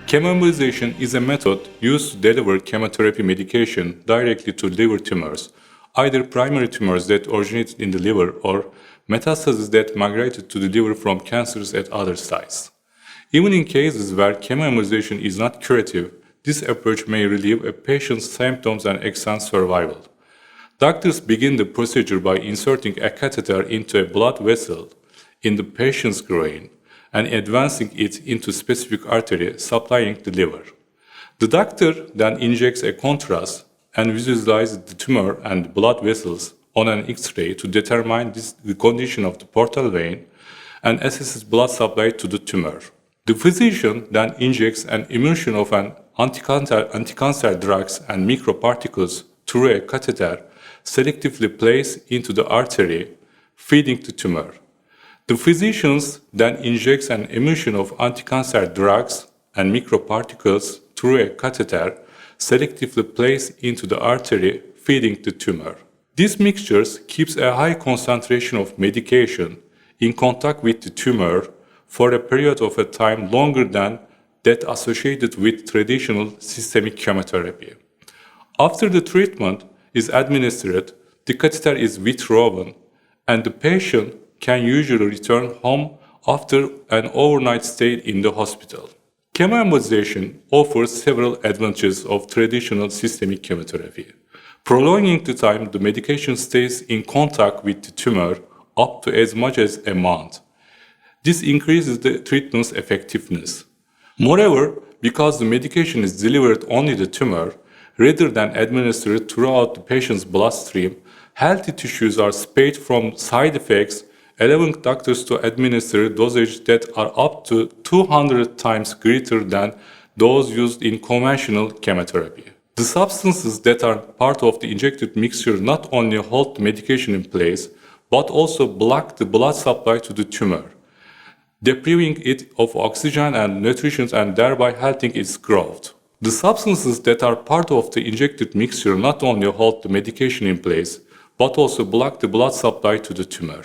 Chemobolization is a method used to deliver chemotherapy medication directly to liver tumors, either primary tumors that originated in the liver or metastases that migrated to the liver from cancers at other sites. Even in cases where chemoembolization is not curative, this approach may relieve a patient's symptoms and extend survival. Doctors begin the procedure by inserting a catheter into a blood vessel in the patient's groin and advancing it into specific artery supplying the liver. The doctor then injects a contrast and visualizes the tumor and blood vessels on an X-ray to determine the condition of the portal vein and assesses blood supply to the tumor. The physician then injects an emulsion of an anti-cancer drugs and microparticles through a catheter selectively placed into the artery feeding the tumor. The physician then injects an emulsion of anti-cancer drugs and microparticles through a catheter selectively placed into the artery feeding the tumor. This mixture keeps a high concentration of medication in contact with the tumor for a period of time longer than that associated with traditional systemic chemotherapy. After the treatment is administered, the catheter is withdrawn and the patient can usually return home after an overnight stay in the hospital. Chemoembolization offers several advantages of traditional systemic chemotherapy, prolonging the time the medication stays in contact with the tumor up to as much as a month. This increases the treatment's effectiveness. Moreover, because the medication is delivered only to the tumor, rather than administered throughout the patient's bloodstream, healthy tissues are spared from side effects, allowing doctors to administer dosages that are up to 200 times greater than those used in conventional chemotherapy. The substances that are part of the injected mixture not only hold the medication in place, but also block the blood supply to the tumor, depriving it of oxygen and nutrition and thereby halting its growth. The substances that are part of the injected mixture not only hold the medication in place, but also block the blood supply to the tumor.